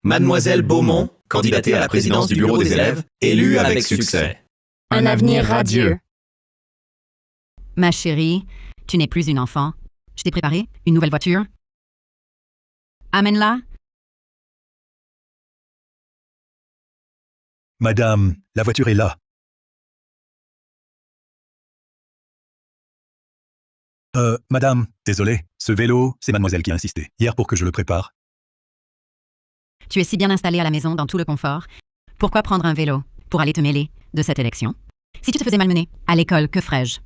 Mademoiselle Beaumont, candidatée à la présidence du bureau des élèves, élue avec succès. Un avenir radieux. Ma chérie, tu n'es plus une enfant. Je t'ai préparé une nouvelle voiture. Amène-la. Madame, la voiture est là. Madame, désolé, ce vélo, c'est mademoiselle qui a insisté, hier pour que je le prépare. Tu es si bien installée à la maison dans tout le confort. Pourquoi prendre un vélo pour aller te mêler de cette élection? Si tu te faisais malmener à l'école, que ferais-je?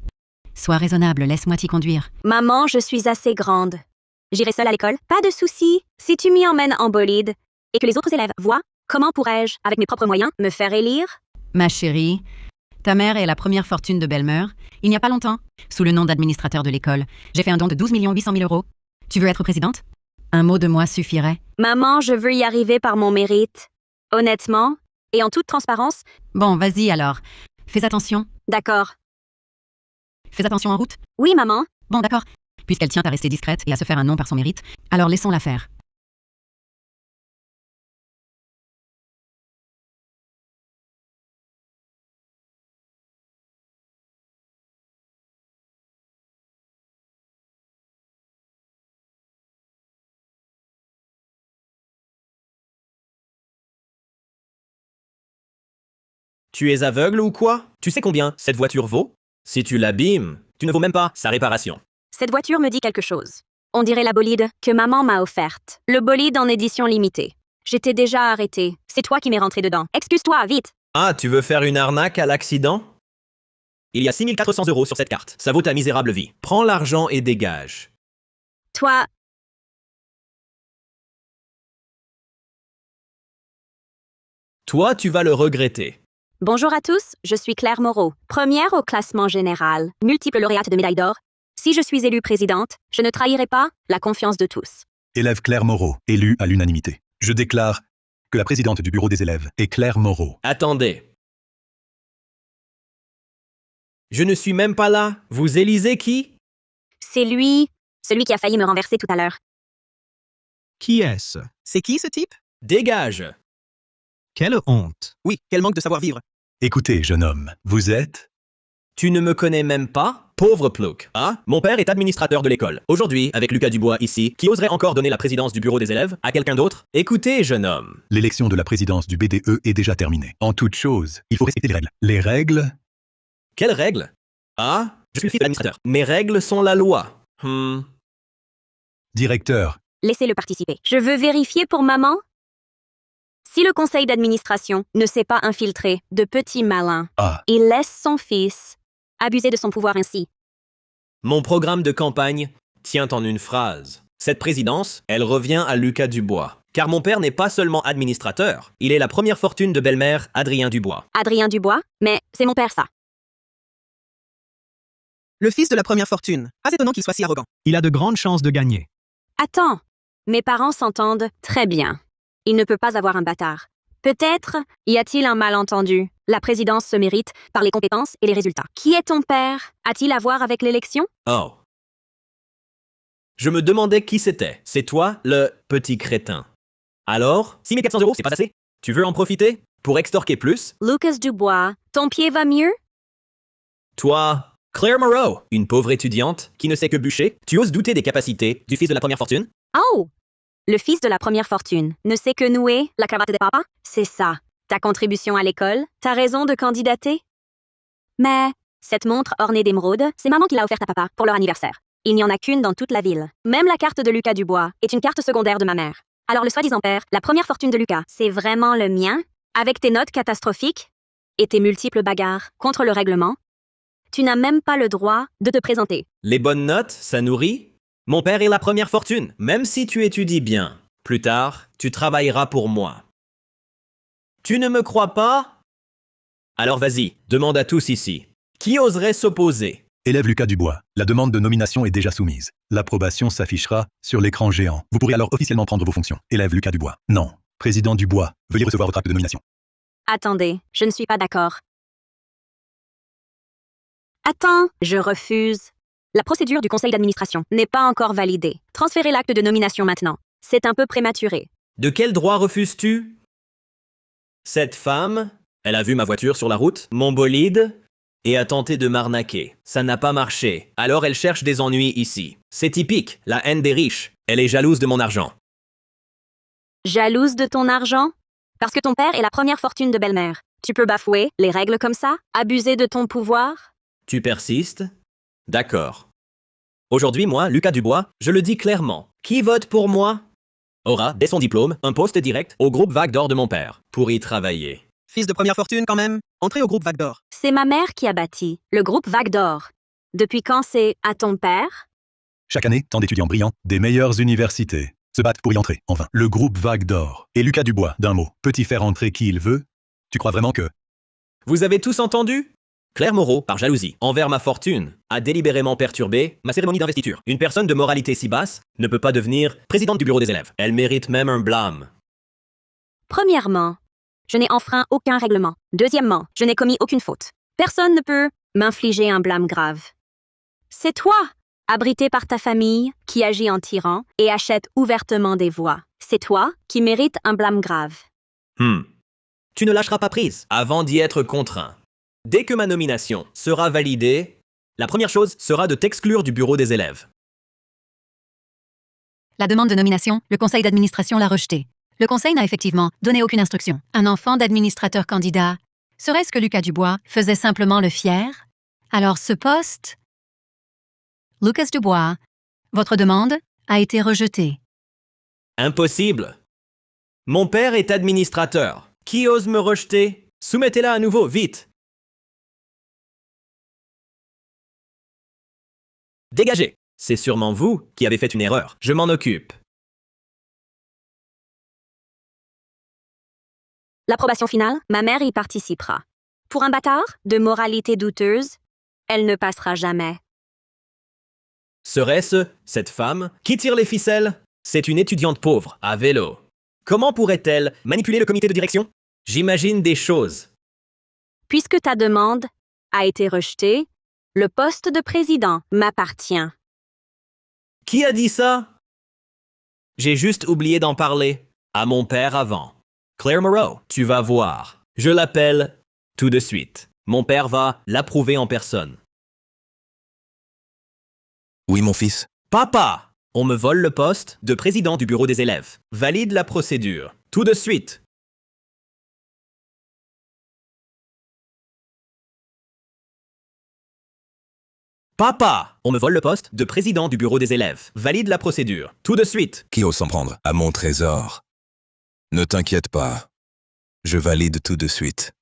Sois raisonnable, laisse-moi t'y conduire. Maman, je suis assez grande. J'irai seule à l'école, pas de souci. Si tu m'y emmènes en bolide et que les autres élèves voient, comment pourrais-je, avec mes propres moyens, me faire élire? Ma chérie, ta mère est la première fortune de Belle-Meur. Il n'y a pas longtemps, sous le nom d'administrateur de l'école, j'ai fait un don de 12 800 000 €. Tu veux être présidente? Un mot de moi suffirait. Maman, je veux y arriver par mon mérite. Honnêtement, et en toute transparence. Bon, vas-y alors. Fais attention. D'accord. Fais attention en route. Oui, maman. Bon, d'accord. Puisqu'elle tient à rester discrète et à se faire un nom par son mérite, alors laissons-la faire. Tu es aveugle ou quoi? Tu sais combien cette voiture vaut? Si tu l'abîmes, tu ne vaux même pas sa réparation. Cette voiture me dit quelque chose. On dirait la bolide que maman m'a offerte. Le bolide en édition limitée. J'étais déjà arrêtée. C'est toi qui m'es rentré dedans. Excuse-toi, vite. Ah, tu veux faire une arnaque à l'accident? Il y a 6 400 € sur cette carte. Ça vaut ta misérable vie. Prends l'argent et dégage. Toi, Toi, tu vas le regretter. bonjour à tous, je suis Claire Moreau, première au classement général, multiple lauréate de médaille d'or. Si je suis élue présidente, je ne trahirai pas la confiance de tous. Élève Claire Moreau, élue à l'unanimité. Je déclare que la présidente du bureau des élèves est Claire Moreau. Attendez. Je ne suis même pas là. Vous élisez qui? C'est lui, celui qui a failli me renverser tout à l'heure. Qui est-ce? C'est qui ce type? Dégage. Quelle honte! Oui, quel manque de savoir-vivre. Écoutez, jeune homme, vous êtes... Tu ne me connais même pas? Pauvre plouc. Ah, mon père est administrateur de l'école. Aujourd'hui, avec Lucas Dubois ici, qui oserait encore donner la présidence du bureau des élèves à quelqu'un d'autre? Écoutez, jeune homme. L'élection de la présidence du BDE est déjà terminée. En toute chose, il faut respecter les règles. Les règles? Quelles règles? Ah, je suis le fils de l'administrateur. Mes règles sont la loi. Directeur, Laissez-le participer. Je veux vérifier pour maman. Si le conseil d'administration ne s'est pas infiltré de petits malins, ah, il laisse son fils abuser de son pouvoir ainsi. Mon programme de campagne tient en une phrase. Cette présidence, elle revient à Lucas Dubois. Car mon père n'est pas seulement administrateur, il est la première fortune de belle-mère Adrien Dubois. Adrien Dubois, mais c'est mon père ça. Le fils de la première fortune. Pas étonnant qu'il soit si arrogant. Il a de grandes chances de gagner. Attends, mes parents s'entendent très bien. Il ne peut pas avoir un bâtard. Peut-être y a-t-il un malentendu. La présidence se mérite par les compétences et les résultats. Qui est ton père? A-t-il à voir avec l'élection? Oh. Je me demandais qui c'était. C'est toi, le petit crétin. Alors, 6 400 €, c'est pas assez? Tu veux en profiter? Pour extorquer plus? Lucas Dubois, ton pied va mieux? Toi, Claire Moreau, une pauvre étudiante qui ne sait que bûcher, tu oses douter des capacités du fils de la première fortune? Oh! Le fils de la première fortune ne sait que nouer la cravate des papas? C'est ça. Ta contribution à l'école? Ta raison de candidater? Mais cette montre ornée d'émeraude, c'est maman qui l'a offerte à papa pour leur anniversaire. Il n'y en a qu'une dans toute la ville. Même la carte de Lucas Dubois est une carte secondaire de ma mère. Alors le soi-disant père, la première fortune de Lucas, c'est vraiment le mien? Avec tes notes catastrophiques et tes multiples bagarres contre le règlement, tu n'as même pas le droit de te présenter. Les bonnes notes, ça nourrit? Mon père est la première fortune. Même si tu étudies bien, plus tard, tu travailleras pour moi. Tu ne me crois pas? Alors vas-y, demande à tous ici. Qui oserait s'opposer? élève Lucas Dubois, la demande de nomination est déjà soumise. L'approbation s'affichera sur l'écran géant. Vous pourrez alors officiellement prendre vos fonctions. Élève Lucas Dubois. Non. Président Dubois, veuillez recevoir votre acte de nomination. Attendez, je ne suis pas d'accord. Attends, je refuse. La procédure du conseil d'administration n'est pas encore validée. Transférez l'acte de nomination maintenant. C'est un peu prématuré. De quel droit refuses-tu? Cette femme, elle a vu ma voiture sur la route, mon bolide, et a tenté de m'arnaquer. Ça n'a pas marché, alors elle cherche des ennuis ici. C'est typique, la haine des riches. Elle est jalouse de mon argent. Jalouse de ton argent? Parce que ton père est la première fortune de belle-mère. Tu peux bafouer les règles comme ça? Abuser de ton pouvoir? Tu persistes? D'accord. Aujourd'hui, moi, Lucas Dubois, je le dis clairement. Qui vote pour moi aura, dès son diplôme, un poste direct au groupe Vague d'Or de mon père, pour y travailler. Fils de première fortune quand même. Entrez au groupe Vague d'Or. C'est ma mère qui a bâti le groupe Vague d'Or. Depuis quand c'est à ton père? Chaque année, tant d'étudiants brillants des meilleures universités se battent pour y entrer, en vain. Le groupe Vague d'Or et Lucas Dubois, d'un mot, peut y faire entrer qui il veut. Tu crois vraiment que... Vous avez tous entendu? Claire Moreau, par jalousie envers ma fortune, a délibérément perturbé ma cérémonie d'investiture. Une personne de moralité si basse ne peut pas devenir présidente du bureau des élèves. Elle mérite même un blâme. Premièrement, je n'ai enfreint aucun règlement. Deuxièmement, je n'ai commis aucune faute. Personne ne peut m'infliger un blâme grave. C'est toi, abrité par ta famille, qui agit en tyran et achète ouvertement des voix. C'est toi qui mérites un blâme grave. Tu ne lâcheras pas prise avant d'y être contraint. Dès que ma nomination sera validée, la première chose sera de t'exclure du bureau des élèves. La demande de nomination, le conseil d'administration l'a rejetée. Le conseil n'a effectivement donné aucune instruction. Un enfant d'administrateur candidat, serait-ce que Lucas Dubois faisait simplement le fier? Alors ce poste... Lucas Dubois, votre demande a été rejetée. Impossible. Mon père est administrateur. Qui ose me rejeter? Soumettez-la à nouveau, vite. Dégagez. C'est sûrement vous qui avez fait une erreur. Je m'en occupe. L'approbation finale, ma mère y participera. Pour un bâtard de moralité douteuse, elle ne passera jamais. Serait-ce cette femme qui tire les ficelles? C'est une étudiante pauvre, à vélo. Comment pourrait-elle manipuler le comité de direction? J'imagine des choses. Puisque ta demande a été rejetée, le poste de président m'appartient. Qui a dit ça? J'ai juste oublié d'en parler à mon père avant. Claire Moreau, tu vas voir. Je l'appelle tout de suite. Mon père va l'approuver en personne. Oui, mon fils. Papa! On me vole le poste de président du bureau des élèves. Valide la procédure. Tout de suite. Papa! On me vole le poste de président du bureau des élèves. Valide la procédure. Tout de suite. Qui ose s'en prendre à mon trésor? Ne t'inquiète pas. Je valide tout de suite.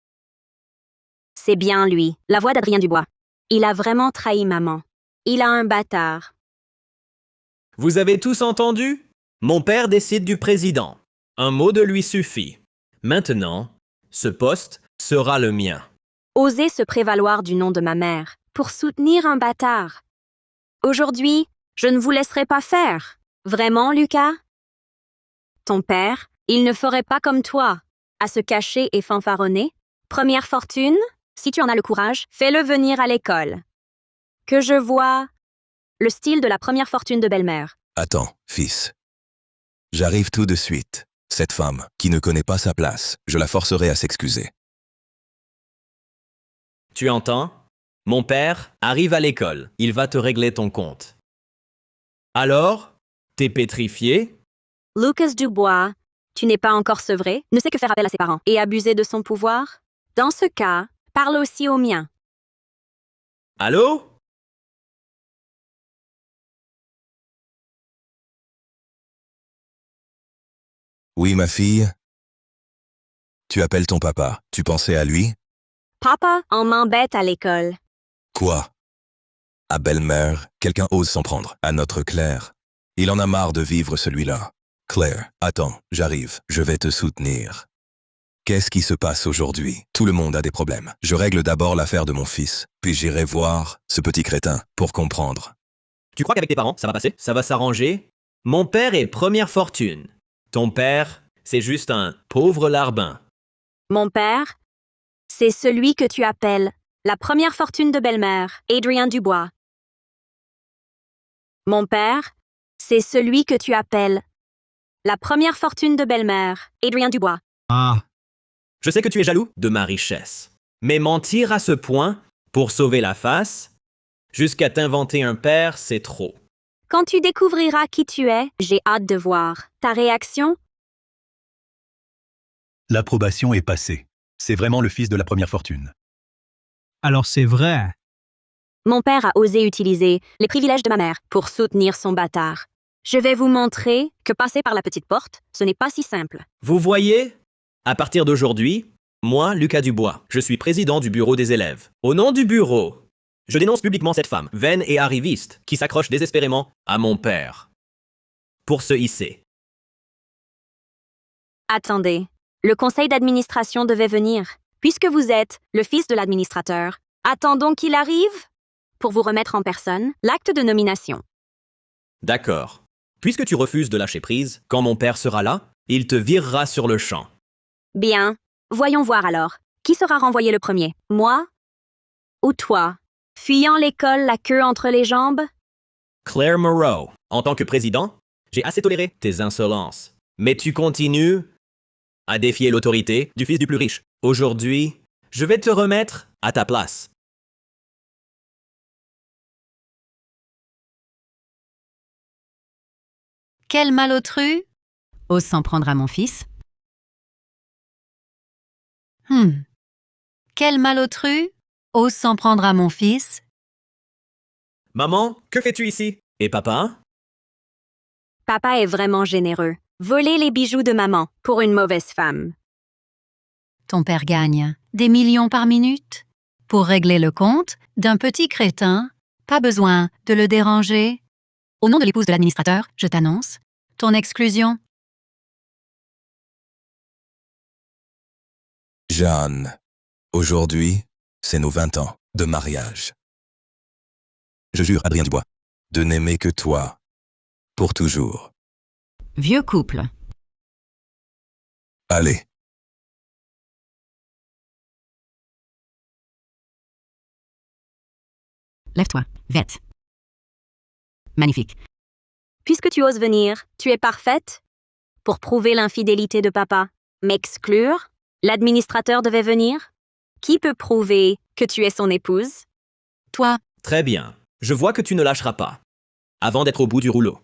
C'est bien lui, la voix d'Adrien Dubois. Il a vraiment trahi maman. Il a un bâtard. Vous avez tous entendu? Mon père décide du président. Un mot de lui suffit. Maintenant, ce poste sera le mien. Oser se prévaloir du nom de ma mère pour soutenir un bâtard. Aujourd'hui, je ne vous laisserai pas faire. Vraiment, Lucas? Ton père, il ne ferait pas comme toi, à se cacher et fanfaronner. Première fortune, si tu en as le courage, fais-le venir à l'école. Que je vois le style de la première fortune de belle-mère. Attends, fils. J'arrive tout de suite. Cette femme, qui ne connaît pas sa place, je la forcerai à s'excuser. Tu entends? Mon père arrive à l'école. Il va te régler ton compte. Alors? T'es pétrifié? Lucas Dubois, tu n'es pas encore sevré, ne sait que faire appel à ses parents et abuser de son pouvoir? Dans ce cas, parle aussi au mien. Allô? Oui, ma fille? Tu appelles ton papa. Tu pensais à lui? Papa, on m'embête à l'école. Quoi? À belle-mère, quelqu'un ose s'en prendre. À notre Claire. Il en a marre de vivre celui-là. Claire, attends, j'arrive. Je vais te soutenir. Qu'est-ce qui se passe aujourd'hui? Tout le monde a des problèmes. Je règle d'abord l'affaire de mon fils, puis j'irai voir ce petit crétin pour comprendre. Tu crois qu'avec tes parents, ça va passer? Ça va s'arranger? Mon père est première fortune. Ton père, c'est juste un pauvre larbin. Mon père, c'est celui que tu appelles la première fortune de belle-mère, Adrien Dubois. Mon père, c'est celui que tu appelles la première fortune de belle-mère, Adrien Dubois. Ah, Je sais que tu es jaloux de ma richesse. Mais mentir à ce point, pour sauver la face, jusqu'à t'inventer un père, c'est trop. Quand tu découvriras qui tu es, j'ai hâte de voir. Ta réaction? L'approbation est passée. C'est vraiment le fils de la première fortune. alors c'est vrai. Mon père a osé utiliser les privilèges de ma mère pour soutenir son bâtard. Je vais vous montrer que passer par la petite porte, ce n'est pas si simple. Vous voyez? À partir d'aujourd'hui, moi, Lucas Dubois, je suis président du bureau des élèves. Au nom du bureau, je dénonce publiquement cette femme, vaine et arriviste, qui s'accroche désespérément à mon père. Pour se hisser. Attendez, le conseil d'administration devait venir. Puisque vous êtes le fils de l'administrateur, attendons qu'il arrive pour vous remettre en personne l'acte de nomination. D'accord. Puisque tu refuses de lâcher prise, quand mon père sera là, il te virera sur le champ. Bien, voyons voir alors. Qui sera renvoyé le premier? Moi ou toi? Fuyant l'école la queue entre les jambes? Claire Moreau, en tant que président, j'ai assez toléré tes insolences. Mais tu continues à défier l'autorité du fils du plus riche. Aujourd'hui, je vais te remettre à ta place. Quel malotru ose s'en prendre à mon fils. Quel malotru ose s'en prendre à mon fils. Maman, que fais-tu ici? Et papa? Papa est vraiment généreux. Voler les bijoux de maman pour une mauvaise femme. Ton père gagne des millions par minute. Pour régler le compte d'un petit crétin, pas besoin de le déranger. Au nom de l'épouse de l'administrateur, je t'annonce ton exclusion. Jeanne, aujourd'hui, c'est nos 20 ans de mariage. Je jure, Adrien Dubois, de n'aimer que toi, pour toujours. Vieux couple. Allez, Lève-toi, vite. Magnifique. Puisque tu oses venir, tu es parfaite? Pour prouver l'infidélité de papa, m'exclure? L'administrateur devait venir? Qui peut prouver que tu es son épouse? Toi, Très bien. Je vois que tu ne lâcheras pas. Avant d'être au bout du rouleau.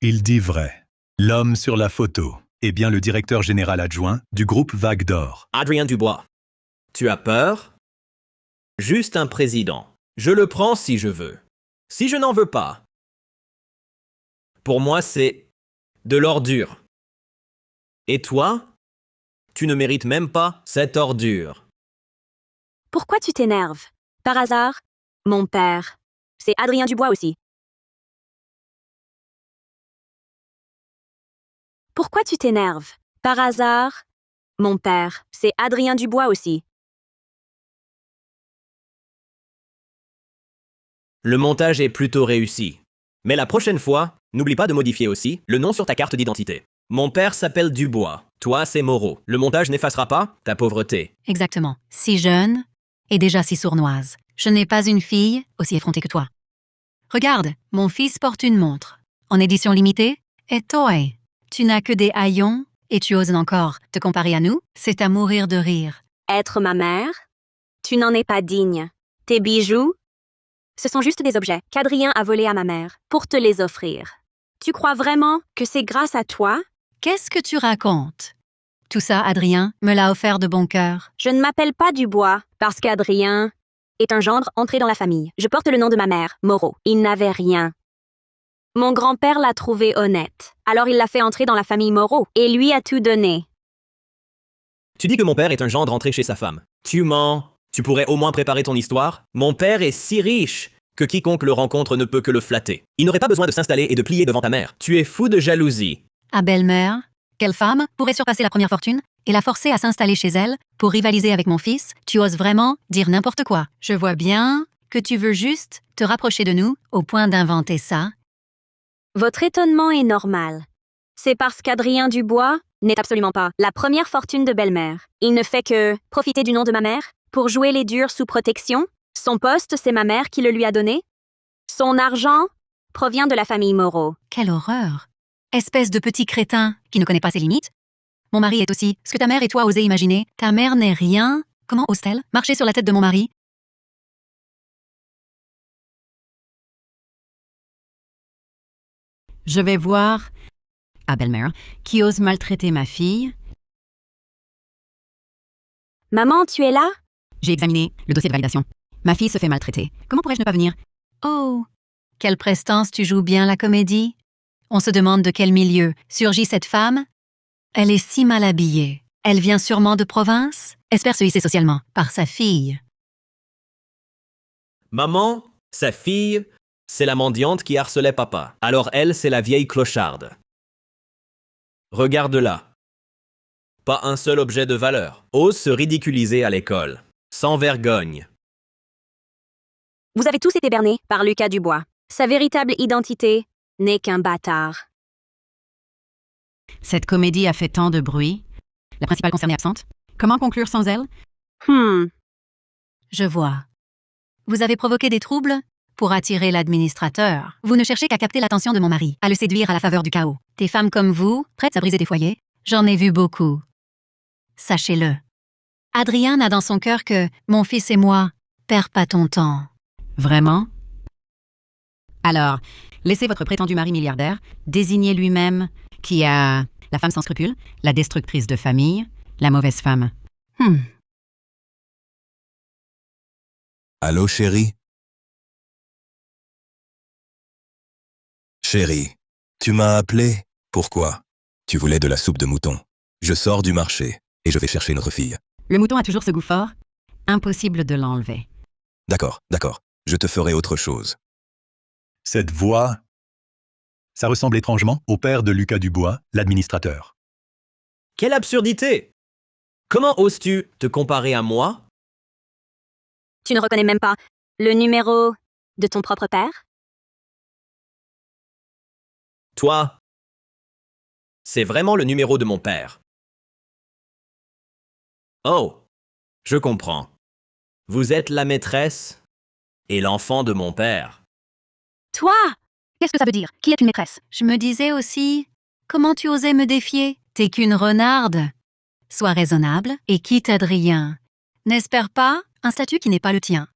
Il dit vrai. L'homme sur la photo est bien le directeur général adjoint du groupe Vague d'Or. Adrien Dubois, tu as peur? Juste un président. Je le prends si je veux. Si je n'en veux pas. Pour moi, c'est de l'ordure. Et toi? Tu ne mérites même pas cette ordure. Pourquoi tu t'énerves? Par hasard? Mon père. C'est Adrien Dubois aussi. Pourquoi tu t'énerves? Par hasard? Mon père. C'est Adrien Dubois aussi. Le montage est plutôt réussi. Mais la prochaine fois, n'oublie pas de modifier aussi le nom sur ta carte d'identité. Mon père s'appelle Dubois. Toi, c'est Moreau. Le montage n'effacera pas ta pauvreté. exactement. Si jeune et déjà si sournoise. Je n'ai pas une fille aussi effrontée que toi. Regarde, mon fils porte une montre. En édition limitée. Et toi, tu n'as que des haillons et tu oses encore te comparer à nous? C'est à mourir de rire. Être ma mère? Tu n'en es pas digne. Tes bijoux? Ce sont juste des objets qu'Adrien a volés à ma mère pour te les offrir. Tu crois vraiment que c'est grâce à toi? Qu'est-ce que tu racontes? Tout ça, Adrien me l'a offert de bon cœur. Je ne m'appelle pas Dubois parce qu'Adrien est un gendre entré dans la famille. Je porte le nom de ma mère, Moreau. Il n'avait rien. Mon grand-père l'a trouvé honnête. Alors il l'a fait entrer dans la famille Moreau et lui a tout donné. Tu dis que mon père est un gendre rentré chez sa femme. Tu mens. Tu pourrais au moins préparer ton histoire. Mon père est si riche que quiconque le rencontre ne peut que le flatter. Il n'aurait pas besoin de s'installer et de plier devant ta mère. Tu es fou de jalousie. À belle-mère, quelle femme pourrait surpasser la première fortune et la forcer à s'installer chez elle pour rivaliser avec mon fils? Tu oses vraiment dire n'importe quoi. Je vois bien que tu veux juste te rapprocher de nous au point d'inventer ça. Votre étonnement est normal. C'est parce qu'Adrien Dubois n'est absolument pas la première fortune de belle-mère. Il ne fait que profiter du nom de ma mère pour jouer les durs sous protection. Son poste, c'est ma mère qui le lui a donné. Son argent provient de la famille Moreau. Quelle horreur! Espèce de petit crétin qui ne connaît pas ses limites. Mon mari est aussi ce que ta mère et toi osez imaginer. Ta mère n'est rien. Comment ose-t-elle marcher sur la tête de mon mari? Je vais voir à Belmer qui ose maltraiter ma fille. Maman, tu es là? J'ai examiné le dossier de validation. Ma fille se fait maltraiter. Comment pourrais-je ne pas venir? Oh, quelle prestance, tu joues bien la comédie. On se demande de quel milieu surgit cette femme. Elle est si mal habillée. Elle vient sûrement de province. Espère se hisser socialement par sa fille. Maman, sa fille, c'est la mendiante qui harcelait papa. Alors elle, c'est la vieille clocharde. Regarde-la. Pas un seul objet de valeur. Ose se ridiculiser à l'école. Sans vergogne. Vous avez tous été bernés par Lucas Dubois. Sa véritable identité n'est qu'un bâtard. Cette comédie a fait tant de bruit. La principale concernée absente. Comment conclure sans elle? Je vois. Vous avez provoqué des troubles pour attirer l'administrateur. Vous ne cherchez qu'à capter l'attention de mon mari, à le séduire à la faveur du chaos. Des femmes comme vous, prêtes à briser des foyers, j'en ai vu beaucoup. Sachez-le. Adrien n'a dans son cœur que mon fils et moi. Perds pas ton temps. Vraiment? Alors, laissez votre prétendu mari milliardaire désigner lui-même qui a la femme sans scrupules, la destructrice de famille, la mauvaise femme. Allô, chérie? Chérie, tu m'as appelé? Pourquoi? Tu voulais de la soupe de mouton. Je sors du marché et je vais chercher notre fille. Le mouton a toujours ce goût fort. Impossible de l'enlever. D'accord, d'accord. Je te ferai autre chose. Cette voix, ça ressemble étrangement au père de Lucas Dubois, l'administrateur. Quelle absurdité! Comment oses-tu te comparer à moi? Tu ne reconnais même pas le numéro de ton propre père? Toi, c'est vraiment le numéro de mon père. Oh, je comprends. Vous êtes la maîtresse et l'enfant de mon père. Toi! Qu'est-ce que ça veut dire? Qui est une maîtresse? Je me disais aussi, comment tu osais me défier? T'es qu'une renarde. Sois raisonnable et quitte Adrien. N'espère pas un statut qui n'est pas le tien.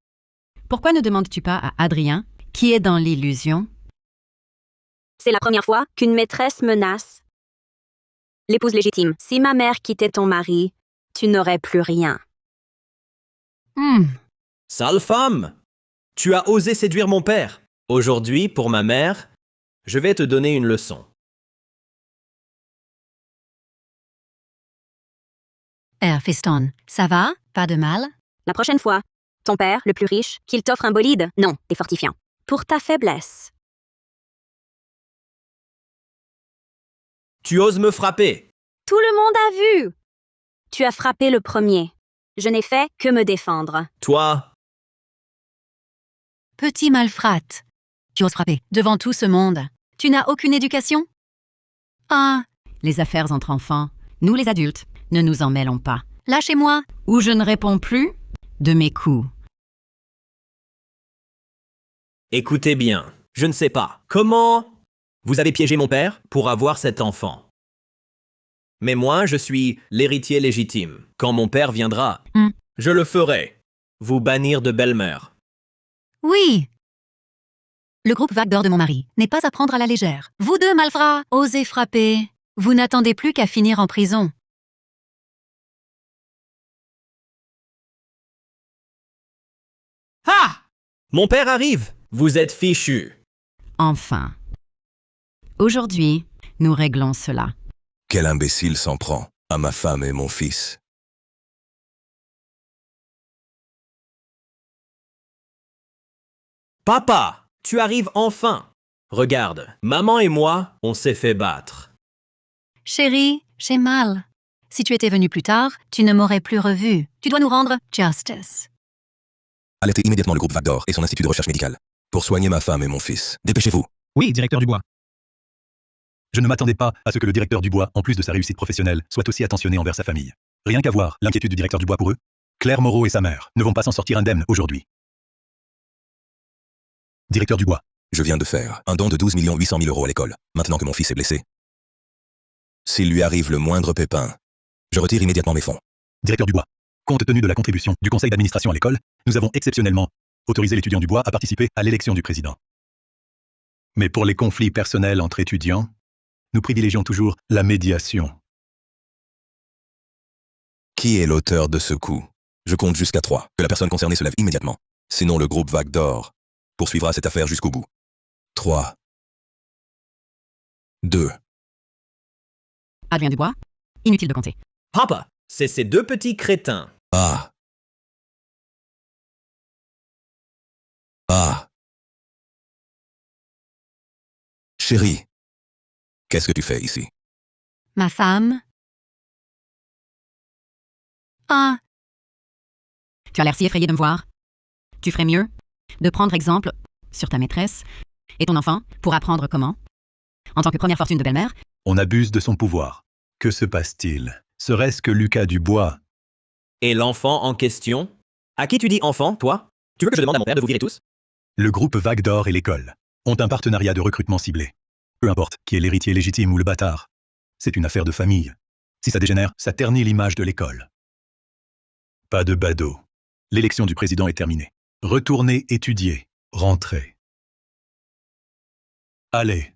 Pourquoi ne demandes-tu pas à Adrien, qui est dans l'illusion? C'est la première fois qu'une maîtresse menace l'épouse légitime. Si ma mère quittait ton mari, tu n'aurais plus rien. Sale femme! Tu as osé séduire mon père. Aujourd'hui, pour ma mère, je vais te donner une leçon. Fiston, ça va? Pas de mal? La prochaine fois, ton père, le plus riche, qu'il t'offre un bolide, non, t'es fortifiant. Pour ta faiblesse. Tu oses me frapper. Tout le monde a vu! Tu as frappé le premier. Je n'ai fait que me défendre. Toi, Petit malfrat. Tu oses frapper devant tout ce monde. Tu n'as aucune éducation? Ah, les affaires entre enfants, nous les adultes, ne nous en mêlons pas. Lâchez-moi, ou je ne réponds plus de mes coups. écoutez bien. Je ne sais pas comment vous avez piégé mon père pour avoir cet enfant. Mais moi, je suis l'héritier légitime. Quand mon père viendra, je le ferai. Vous bannir de Belmer. Oui. Le groupe Vague d'or de mon mari n'est pas à prendre à la légère. Vous deux, malfrats, osez frapper. Vous n'attendez plus qu'à finir en prison. Ah! Mon père arrive. Vous êtes fichu. Enfin. Aujourd'hui, nous réglons cela. Quel imbécile s'en prend à ma femme et mon fils. Papa, tu arrives enfin. Regarde, maman et moi, on s'est fait battre. Chérie, j'ai mal. Si tu étais venu plus tard, tu ne m'aurais plus revu. Tu dois nous rendre justice. Alertez immédiatement le groupe Vague d'or et son institut de recherche médicale. Pour soigner ma femme et mon fils. Dépêchez-vous. Oui, directeur Dubois. Je ne m'attendais pas à ce que le directeur Dubois, en plus de sa réussite professionnelle, soit aussi attentionné envers sa famille. Rien qu'à voir l'inquiétude du directeur Dubois pour eux. Claire Moreau et sa mère ne vont pas s'en sortir indemnes aujourd'hui. Directeur Dubois. Je viens de faire un don de 12 800 000 € à l'école, maintenant que mon fils est blessé. S'il lui arrive le moindre pépin, je retire immédiatement mes fonds. Directeur Dubois, compte tenu de la contribution du conseil d'administration à l'école, nous avons exceptionnellement autorisé l'étudiant Dubois à participer à l'élection du président. Mais pour les conflits personnels entre étudiants, nous privilégions toujours la médiation. Qui est l'auteur de ce coup? Je compte jusqu'à 3. Que la personne concernée se lève immédiatement. Sinon le groupe Vague d'Or poursuivra cette affaire jusqu'au bout. 3. 2. Adrien Dubois, inutile de compter. Papa, c'est ces deux petits crétins. Ah. Ah. Chérie, qu'est-ce que tu fais ici? Ma femme. Ah. Tu as l'air si effrayé de me voir. Tu ferais mieux de prendre exemple sur ta maîtresse et ton enfant pour apprendre comment. En tant que première fortune de belle-mère, On abuse de son pouvoir. Que se passe-t-il? Serait-ce que Lucas Dubois... Et l'enfant en question? À qui tu dis enfant, toi? Tu veux que je demande à mon père de vous virer tous? Le groupe Vague d'Or et l'école ont un partenariat de recrutement ciblé. Peu importe qui est l'héritier légitime ou le bâtard. C'est une affaire de famille. Si ça dégénère, ça ternit l'image de l'école. Pas de badaud. L'élection du président est terminée. Retournez étudier. Rentrez. Allez.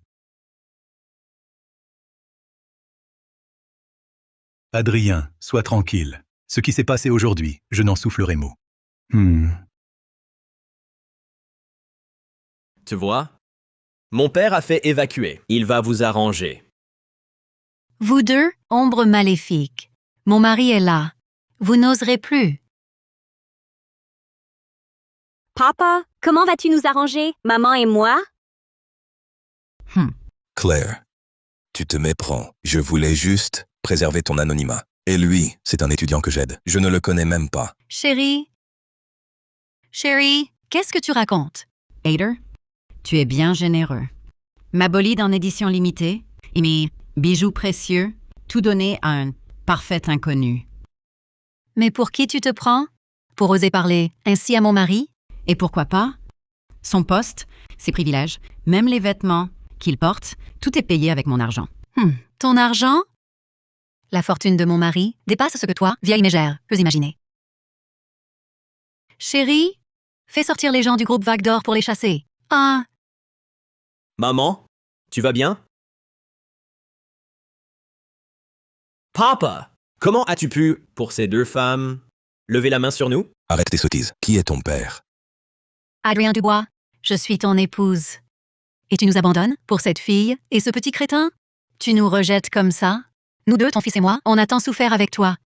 Adrien, sois tranquille. Ce qui s'est passé aujourd'hui, je n'en soufflerai mot. Tu vois? Mon père a fait évacuer. Il va vous arranger. Vous deux, ombre maléfique. Mon mari est là. Vous n'oserez plus. Papa, comment vas-tu nous arranger, maman et moi? Claire, tu te méprends. Je voulais juste préserver ton anonymat. Et lui, c'est un étudiant que j'aide. Je ne le connais même pas. Chérie. Chérie, qu'est-ce que tu racontes? Hader, tu es bien généreux. Ma bolide en édition limitée et mes bijoux précieux, tout donné à un parfait inconnu. Mais pour qui tu te prends? Pour oser parler ainsi à mon mari? Et pourquoi pas? Son poste, ses privilèges, même les vêtements qu'il porte, tout est payé avec mon argent. Ton argent? La fortune de mon mari dépasse ce que toi, vieille mégère, peux imaginer. Chérie, fais sortir les gens du groupe Vague d'Or pour les chasser. Ah, Maman, tu vas bien? Papa, comment as-tu pu, pour ces deux femmes, lever la main sur nous? Arrête tes sottises. Qui est ton père? Adrien Dubois, je suis ton épouse. Et tu nous abandonnes pour cette fille et ce petit crétin? Tu nous rejettes comme ça? Nous deux, ton fils et moi, on a tant souffert avec toi.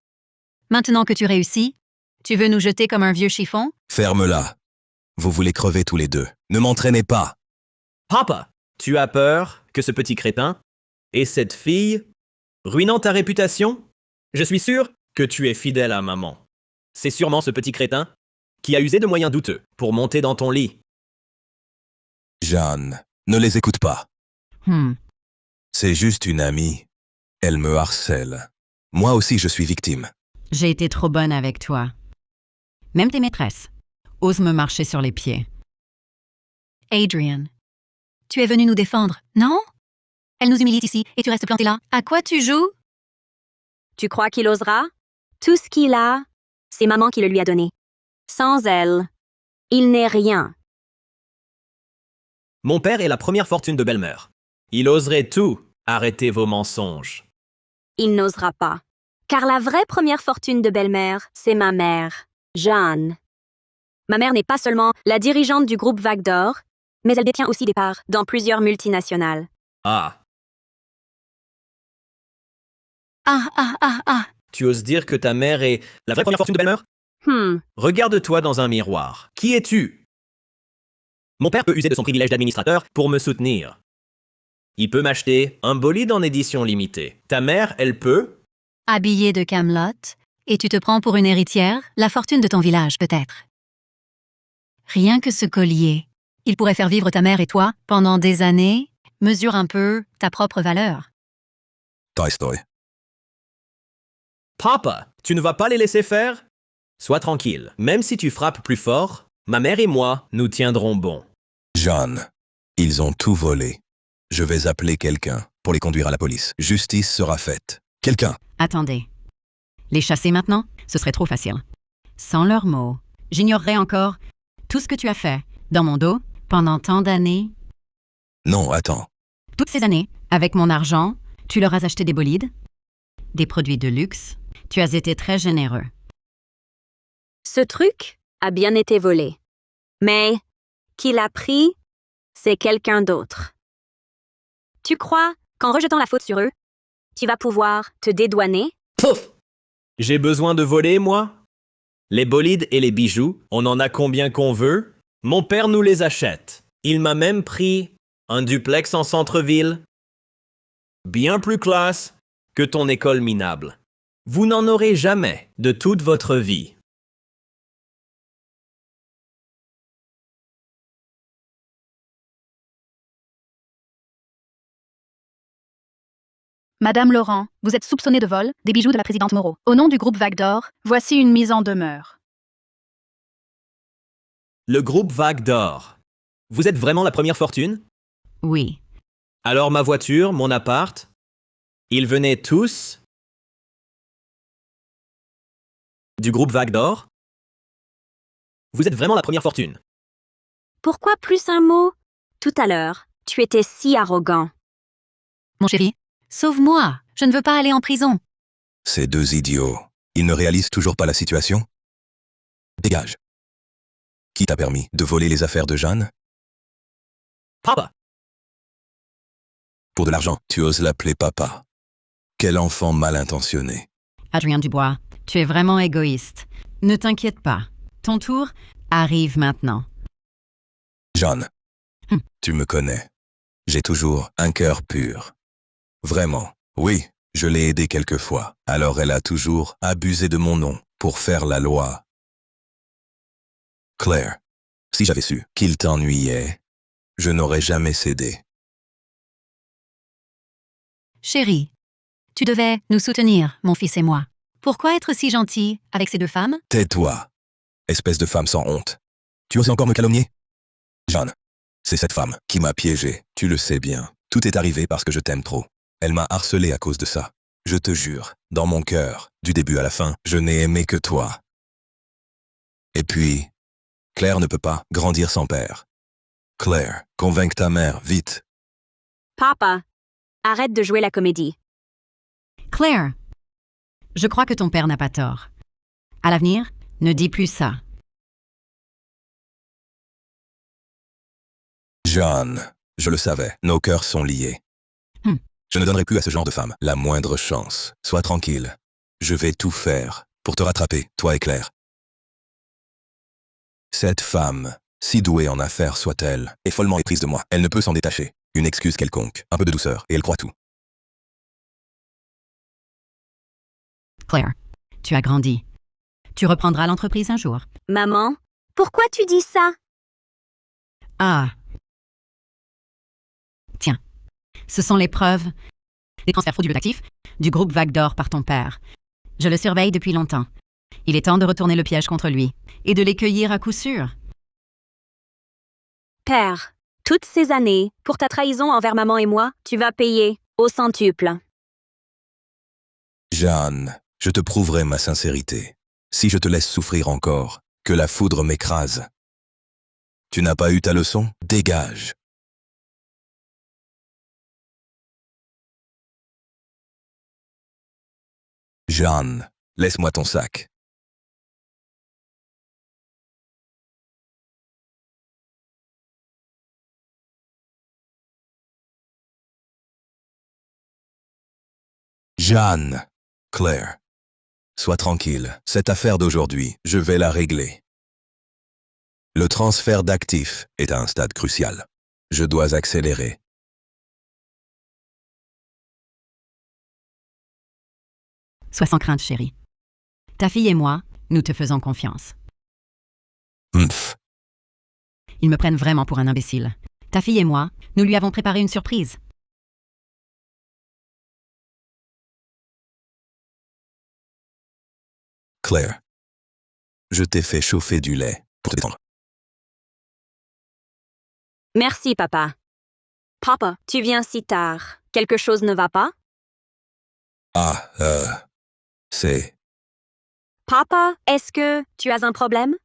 Maintenant que tu réussis, tu veux nous jeter comme un vieux chiffon? Ferme-la. Vous voulez crever tous les deux. Ne m'entraînez pas. Papa, tu as peur que ce petit crétin et cette fille, ruinant ta réputation? Je suis sûr que tu es fidèle à maman. C'est sûrement ce petit crétin qui a usé de moyens douteux pour monter dans ton lit. Jeanne, ne les écoute pas. C'est juste une amie. Elle me harcèle. Moi aussi, je suis victime. J'ai été trop bonne avec toi. Même tes maîtresses osent me marcher sur les pieds. Adrian, tu es venu nous défendre, non? Elle nous humilie ici et tu restes planté là. À quoi tu joues? Tu crois qu'il osera? Tout ce qu'il a, c'est maman qui le lui a donné. Sans elle, il n'est rien. Mon père est la première fortune de belle-mère. Il oserait tout. Arrêtez vos mensonges. Il n'osera pas. Car la vraie première fortune de belle-mère, c'est ma mère, Jeanne. Ma mère n'est pas seulement la dirigeante du groupe Vague d'Or, mais elle détient aussi des parts dans plusieurs multinationales. Ah, Ah. tu oses dire que ta mère est la vraie première fortune de belle-mère? Regarde-toi dans un miroir. Qui es-tu? Mon père peut user de son privilège d'administrateur pour me soutenir. Il peut m'acheter un bolide en édition limitée. Ta mère, elle peut? Habillée de Camelot, et tu te prends pour une héritière, la fortune de ton village peut-être. Rien que ce collier, il pourrait faire vivre ta mère et toi pendant des années. Mesure un peu ta propre valeur. Toy Story. Papa, tu ne vas pas les laisser faire? Sois tranquille. Même si tu frappes plus fort, ma mère et moi, nous tiendrons bon. Jeanne, Ils ont tout volé. Je vais appeler quelqu'un pour les conduire à la police. Justice sera faite. Quelqu'un. Attendez. Les chasser maintenant, ce serait trop facile. Sans leurs mots, j'ignorerais encore tout ce que tu as fait dans mon dos pendant tant d'années. Non, attends. Toutes ces années, avec mon argent, tu leur as acheté des bolides, des produits de luxe. Tu as été très généreux. Ce truc a bien été volé. Mais qui l'a pris, c'est quelqu'un d'autre. Tu crois qu'en rejetant la faute sur eux, tu vas pouvoir te dédouaner? Pouf! J'ai besoin de voler, moi? Les bolides et les bijoux, on en a combien qu'on veut. Mon père nous les achète. Il m'a même pris un duplex en centre-ville. Bien plus classe que ton école minable. Vous n'en aurez jamais de toute votre vie. Madame Laurent, vous êtes soupçonnée de vol des bijoux de la présidente Moreau. Au nom du groupe Vague d'Or, voici une mise en demeure. Le groupe Vague d'Or. Vous êtes vraiment la première fortune? Oui. Alors ma voiture, mon appart, ils venaient tous du groupe Vague d'Or? Vous êtes vraiment la première fortune. Pourquoi plus un mot? Tout à l'heure, tu étais si arrogant. Mon chéri, sauve-moi. Je ne veux pas aller en prison. Ces deux idiots. Ils ne réalisent toujours pas la situation? Dégage. Qui t'a permis de voler les affaires de Jeanne? Papa! Pour de l'argent, tu oses l'appeler papa. Quel enfant mal intentionné. Adrien Dubois, tu es vraiment égoïste. Ne t'inquiète pas. Ton tour arrive maintenant. Jeanne, Hum. tu me connais. J'ai toujours un cœur pur. Vraiment, oui, je l'ai aidée quelquefois. Alors elle a toujours abusé de mon nom pour faire la loi. Claire, si j'avais su qu'il t'ennuyait, je n'aurais jamais cédé. Chérie, tu devais nous soutenir, mon fils et moi. Pourquoi être si gentil avec ces deux femmes? Tais-toi, espèce de femme sans honte. Tu oses encore me calomnier? Jeanne, c'est cette femme qui m'a piégé, tu le sais bien. Tout est arrivé parce que je t'aime trop. Elle m'a harcelé à cause de ça. Je te jure, dans mon cœur, du début à la fin, je n'ai aimé que toi. Et puis, Claire ne peut pas grandir sans père. Claire, convainc ta mère, vite. Papa, arrête de jouer la comédie. Claire, je crois que ton père n'a pas tort. À l'avenir, ne dis plus ça. Jeanne, je le savais, nos cœurs sont liés. Je ne donnerai plus à ce genre de femme la moindre chance. Sois tranquille. Je vais tout faire pour te rattraper, toi et Claire. Cette femme, si douée en affaires soit-elle, est follement éprise de moi. Elle ne peut s'en détacher. Une excuse quelconque, un peu de douceur, et elle croit tout. Claire, tu as grandi. Tu reprendras l'entreprise un jour. Maman, pourquoi tu dis ça? Ah. Tiens, ce sont les preuves des transferts frauduleux d'actifs du groupe Vague d'Or par ton père. Je le surveille depuis longtemps. Il est temps de retourner le piège contre lui et de les cueillir à coup sûr. Père, toutes ces années, pour ta trahison envers maman et moi, tu vas payer au centuple. Jeanne, je te prouverai ma sincérité. Si je te laisse souffrir encore, que la foudre m'écrase. Tu n'as pas eu ta leçon? Dégage. Jeanne, laisse-moi ton sac. Jeanne, Claire, sois tranquille. Cette affaire d'aujourd'hui, je vais la régler. Le transfert d'actifs est à un stade crucial. Je dois accélérer. Sois sans crainte, chérie. Ta fille et moi, nous te faisons confiance. Mph. Ils me prennent vraiment pour un imbécile. Ta fille et moi, nous lui avons préparé une surprise. Claire, je t'ai fait chauffer du lait pour te détendre. Merci, papa. Papa, tu viens si tard. Quelque chose ne va pas? Ah, c'est... Papa, est-ce que tu as un problème?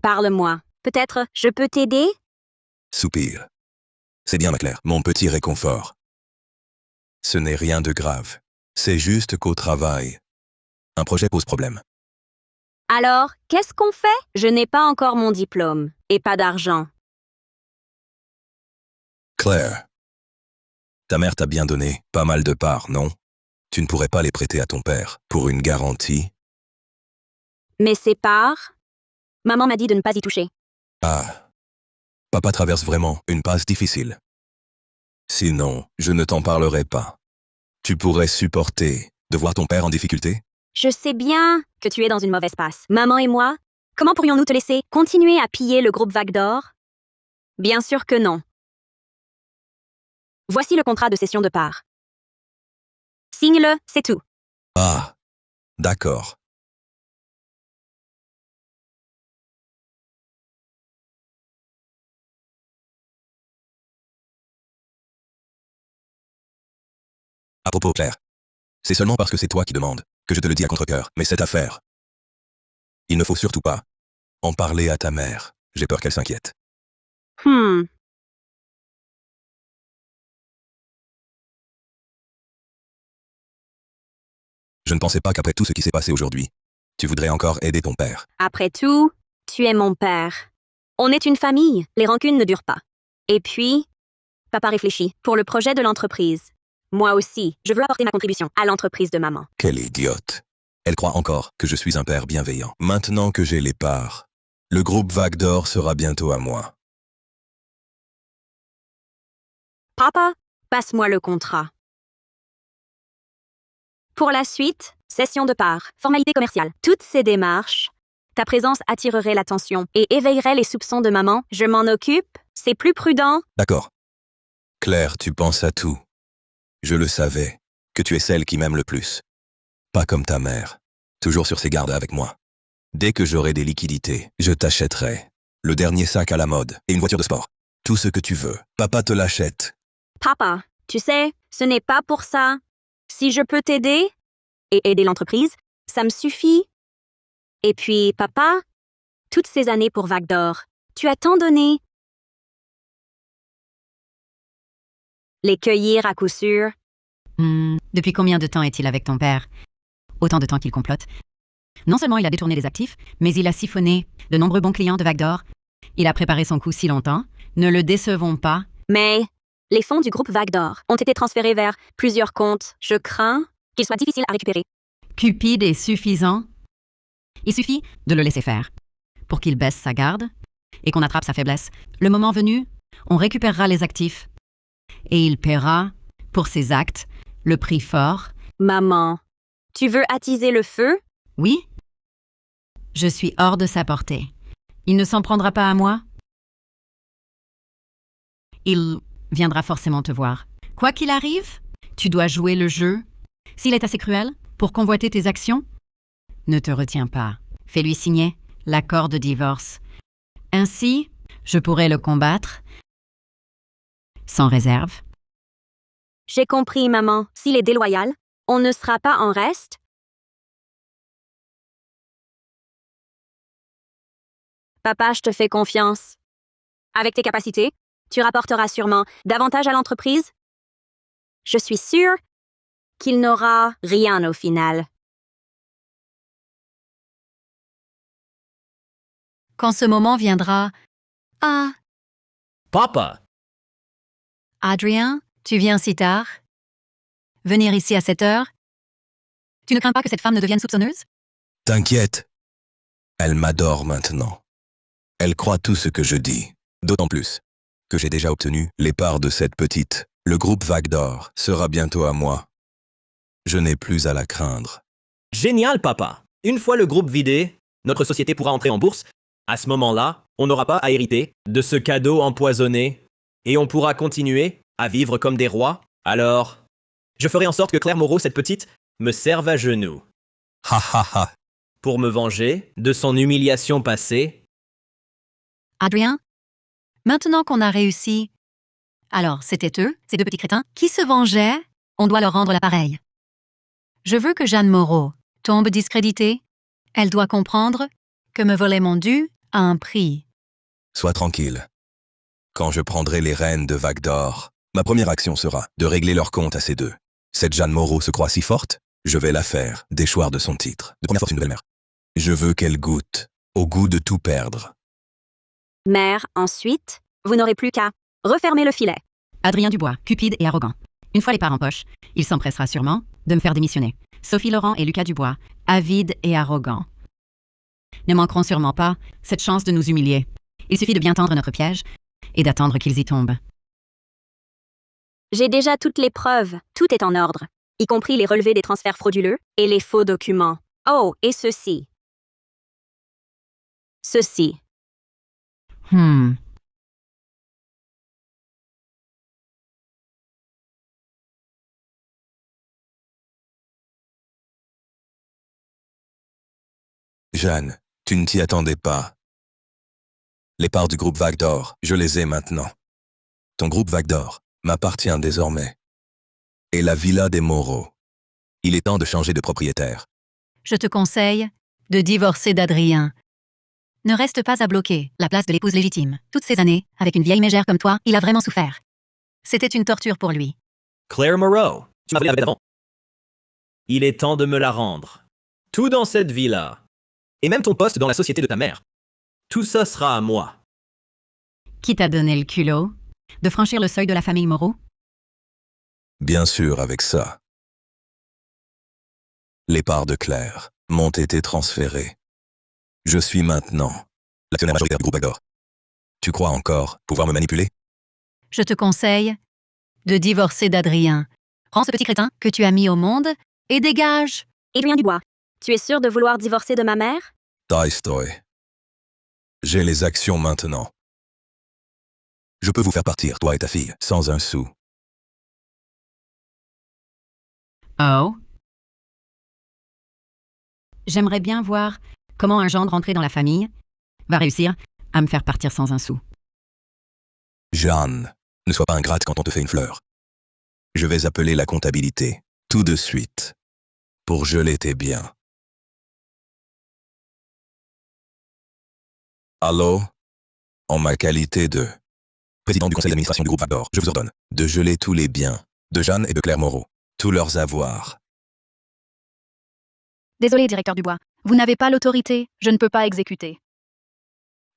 Parle-moi. Peut-être je peux t'aider? Soupir. C'est bien, ma Claire, mon petit réconfort. Ce n'est rien de grave. C'est juste qu'au travail, un projet pose problème. Alors, qu'est-ce qu'on fait? Je n'ai pas encore mon diplôme et pas d'argent. Claire, ta mère t'a bien donné pas mal de parts, non? Tu ne pourrais pas les prêter à ton père pour une garantie? Mais ces parts? Maman m'a dit de ne pas y toucher. Ah, papa traverse vraiment une passe difficile. Sinon, je ne t'en parlerai pas. Tu pourrais supporter de voir ton père en difficulté? Je sais bien que tu es dans une mauvaise passe. Maman et moi, comment pourrions-nous te laisser continuer à piller le groupe Vague d'Or? Bien sûr que non. Voici le contrat de cession de parts. Signe-le, c'est tout. Ah, d'accord. À propos, Claire, c'est seulement parce que c'est toi qui demandes que je te le dis à contre-cœur, mais cette affaire, il ne faut surtout pas en parler à ta mère. J'ai peur qu'elle s'inquiète. Hmm. Je ne pensais pas qu'après tout ce qui s'est passé aujourd'hui, tu voudrais encore aider ton père. Après tout, tu es mon père. On est une famille, les rancunes ne durent pas. Et puis, papa réfléchit pour le projet de l'entreprise. Moi aussi, je veux apporter ma contribution à l'entreprise de maman. Quelle idiote. Elle croit encore que je suis un père bienveillant. Maintenant que j'ai les parts, le groupe Vague d'Or sera bientôt à moi. Papa, passe-moi le contrat. Pour la suite, cession de parts, formalité commerciale. Toutes ces démarches, ta présence attirerait l'attention et éveillerait les soupçons de maman. Je m'en occupe, c'est plus prudent. D'accord. Claire, tu penses à tout. Je le savais, que tu es celle qui m'aime le plus. Pas comme ta mère, toujours sur ses gardes avec moi. Dès que j'aurai des liquidités, je t'achèterai le dernier sac à la mode et une voiture de sport. Tout ce que tu veux, papa te l'achète. Papa, tu sais, ce n'est pas pour ça. Si je peux t'aider et aider l'entreprise, ça me suffit. Et puis, papa, toutes ces années pour Vague d'Or, tu as tant donné. Les cueillir à coup sûr. Depuis combien de temps est-il avec ton père? Autant de temps qu'il complote. Non seulement il a détourné les actifs, mais il a siphonné de nombreux bons clients de Vague d'Or. Il a préparé son coup si longtemps. Ne le décevons pas. Mais les fonds du groupe Vague d'Or ont été transférés vers plusieurs comptes. Je crains qu'ils soient difficiles à récupérer. Cupide est suffisant. Il suffit de le laisser faire pour qu'il baisse sa garde et qu'on attrape sa faiblesse. Le moment venu, on récupérera les actifs et il paiera pour ses actes le prix fort. Maman, tu veux attiser le feu? Oui, je suis hors de sa portée. Il ne s'en prendra pas à moi. Il viendra forcément te voir. Quoi qu'il arrive, tu dois jouer le jeu. S'il est assez cruel pour convoiter tes actions, ne te retiens pas. Fais-lui signer l'accord de divorce. Ainsi, je pourrai le combattre sans réserve. J'ai compris, maman. S'il est déloyal, on ne sera pas en reste. Papa, je te fais confiance. Avec tes capacités, tu rapporteras sûrement davantage à l'entreprise. Je suis sûre qu'il n'aura rien au final. Quand ce moment viendra... Ah, Papa, Adrien, tu viens si tard? Venir ici à cette heure? Tu ne crains pas que cette femme ne devienne soupçonneuse? T'inquiète. Elle m'adore maintenant. Elle croit tout ce que je dis. D'autant plus que j'ai déjà obtenu les parts de cette petite. Le groupe Vague d'Or sera bientôt à moi. Je n'ai plus à la craindre. génial, papa. Une fois le groupe vidé, notre société pourra entrer en bourse. À ce moment-là, on n'aura pas à hériter de ce cadeau empoisonné et on pourra continuer à vivre comme des rois. Alors, je ferai en sorte que Claire Moreau, cette petite, me serve à genoux Ha ha ha. pour me venger de son humiliation passée. Adrien, maintenant qu'on a réussi Alors, c'était eux, ces deux petits crétins, qui se vengeaient. On doit leur rendre l'appareil. Je veux que Jeanne Moreau tombe discréditée. Elle doit comprendre que me voler mon dû a un prix. Sois tranquille. Quand je prendrai les rênes de Vague d'Or, ma première action sera de régler leur compte à ces deux. Cette Jeanne Moreau se croit si forte, je vais la faire déchoir de son titre de première fortune de belle-mère. Je veux qu'elle goûte au goût de tout perdre. Mère, ensuite, vous n'aurez plus qu'à refermer le filet. Adrien Dubois, cupide et arrogant. Une fois les parts en poche, il s'empressera sûrement de me faire démissionner. Sophie Laurent et Lucas Dubois, avides et arrogants, ne manqueront sûrement pas cette chance de nous humilier. Il suffit de bien tendre notre piège et d'attendre qu'ils y tombent. J'ai déjà toutes les preuves, tout est en ordre, y compris les relevés des transferts frauduleux et les faux documents. Oh, et ceci. Ceci. Jeanne, tu ne t'y attendais pas. Les parts du groupe Vague d'Or, je les ai maintenant. Ton groupe Vague d'Or m'appartient désormais. Et la villa des Moreau. Il est temps de changer de propriétaire. Je te conseille de divorcer d'Adrien. Ne reste pas à bloquer la place de l'épouse légitime. Toutes ces années, avec une vieille mégère comme toi, il a vraiment souffert. C'était une torture pour lui. Claire Moreau, tu m'as volé la vedette avant. Il est temps de me la rendre. Tout dans cette villa. Et même ton poste dans la société de ta mère. Tout ça sera à moi. Qui t'a donné le culot de franchir le seuil de la famille Moreau? Bien sûr, avec ça. Les parts de Claire m'ont été transférées. Je suis maintenant l'actionnaire majoritaire du groupe Vague d'Or. Tu crois encore pouvoir me manipuler? Je te conseille de divorcer d'Adrien. Prends ce petit crétin que tu as mis au monde et dégage. Adrien Dubois, tu es sûr de vouloir divorcer de ma mère? Tolstoy. J'ai les actions maintenant. Je peux vous faire partir, toi et ta fille, sans un sou. Oh. J'aimerais bien voir comment un gendre rentré dans la famille va réussir à me faire partir sans un sou. Jeanne, ne sois pas ingrate quand on te fait une fleur. Je vais appeler la comptabilité, tout de suite, pour geler tes biens. Allô? En ma qualité de président du conseil d'administration du groupe Vague d'Or, je vous ordonne de geler tous les biens de Jeanne et de Claire Moreau, tous leurs avoirs. Désolé, directeur Dubois. Vous n'avez pas l'autorité, je ne peux pas exécuter.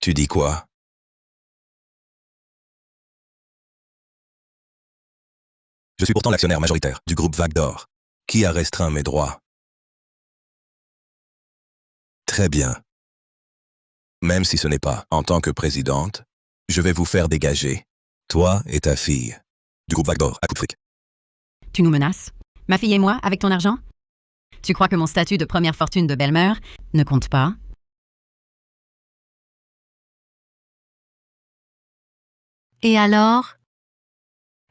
Tu dis quoi? Je suis pourtant l'actionnaire majoritaire du groupe Vague d'Or. Qui a restreint mes droits? Très bien. Même si ce n'est pas en tant que présidente, je vais vous faire dégager, toi et ta fille, du groupe Vague d'Or à coup de fric. Tu nous menaces? Ma fille et moi, avec ton argent? Tu crois que mon statut de première fortune de belle-mère ne compte pas? Et alors?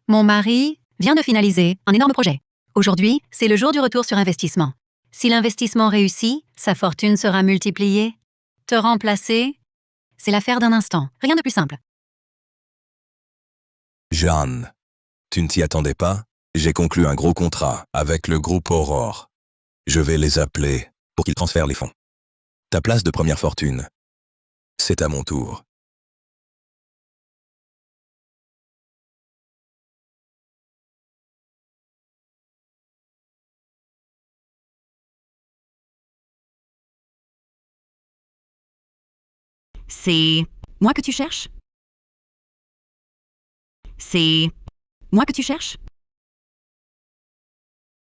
Mon mari vient de finaliser un énorme projet. Aujourd'hui, c'est le jour du retour sur investissement. Si l'investissement réussit, sa fortune sera multipliée. Te remplacer, c'est l'affaire d'un instant. Rien de plus simple. Jeanne, tu ne t'y attendais pas? J'ai conclu un gros contrat avec le groupe Aurore. Je vais les appeler pour qu'ils transfèrent les fonds. Ta place de première fortune, c'est à mon tour. C'est moi que tu cherches? C'est moi que tu cherches?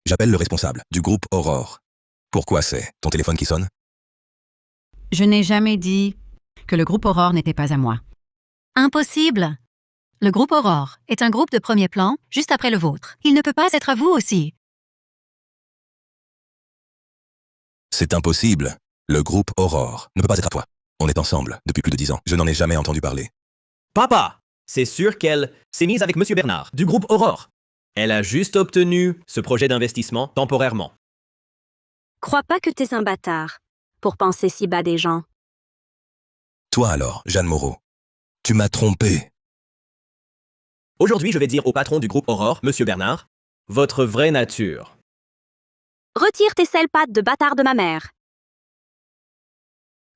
J'appelle le responsable du groupe Aurore. Pourquoi c'est ton téléphone qui sonne? Je n'ai jamais dit que le groupe Aurore n'était pas à moi. Impossible! Le groupe Aurore est un groupe de premier plan, juste après le vôtre. Il ne peut pas être à vous aussi. C'est impossible. Le groupe Aurore ne peut pas être à toi. On est ensemble depuis plus de 10 ans. Je n'en ai jamais entendu parler. Papa, c'est sûr qu'elle s'est mise avec Monsieur Bernard, du groupe Aurore. Elle a juste obtenu ce projet d'investissement temporairement. Crois pas que t'es un bâtard pour penser si bas des gens. Toi alors, Jeanne Moreau, tu m'as trompé. Aujourd'hui, je vais dire au patron du groupe Aurore, Monsieur Bernard, votre vraie nature. Retire tes sales pattes de bâtard de ma mère.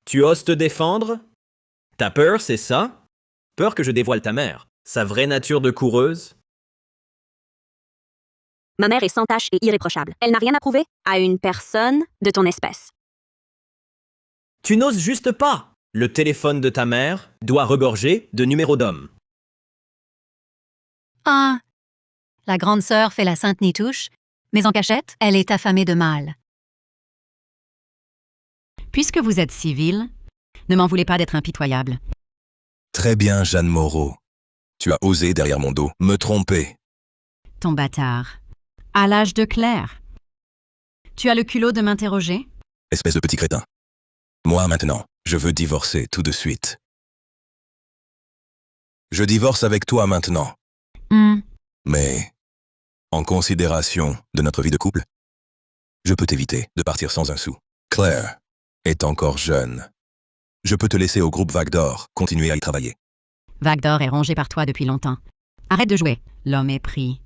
Tu oses te défendre? T'as peur, c'est ça? Peur que je dévoile ta mère, sa vraie nature de coureuse? Ma mère est sans tache et irréprochable. Elle n'a rien à prouver à une personne de ton espèce. Tu n'oses juste pas! Le téléphone de ta mère doit regorger de numéros d'hommes. Ah, la grande sœur fait la sainte nitouche, mais en cachette, elle est affamée de mal. Puisque vous êtes civil, ne m'en voulez pas d'être impitoyable. Très bien, Jeanne Moreau. Tu as osé derrière mon dos me tromper. Ton bâtard. À l'âge de Claire. Tu as le culot de m'interroger? Espèce de petit crétin. Moi, maintenant, je veux divorcer tout de suite. Je divorce avec toi maintenant. Mais, en considération de notre vie de couple, je peux t'éviter de partir sans un sou. Claire est encore jeune. Je peux te laisser au groupe Vague d'Or, continuer à y travailler. Vague d'Or est rongé par toi depuis longtemps. Arrête de jouer. L'homme est pris.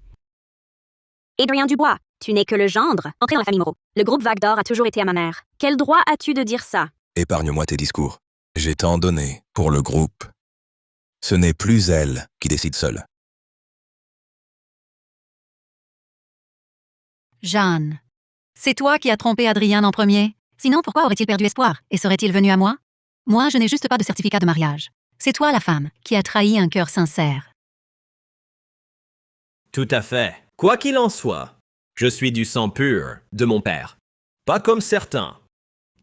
Adrien Dubois, tu n'es que le gendre. Entré dans la famille Moreau. Le groupe Vague d'Or a toujours été à ma mère. Quel droit as-tu de dire ça? Épargne-moi tes discours. J'ai tant donné pour le groupe. Ce n'est plus elle qui décide seule. Jeanne, c'est toi qui as trompé Adrien en premier. Sinon, pourquoi aurait-il perdu espoir et serait-il venu à moi? Moi, je n'ai juste pas de certificat de mariage. C'est toi la femme qui a trahi un cœur sincère. Tout à fait. Quoi qu'il en soit, je suis du sang pur de mon père. Pas comme certains.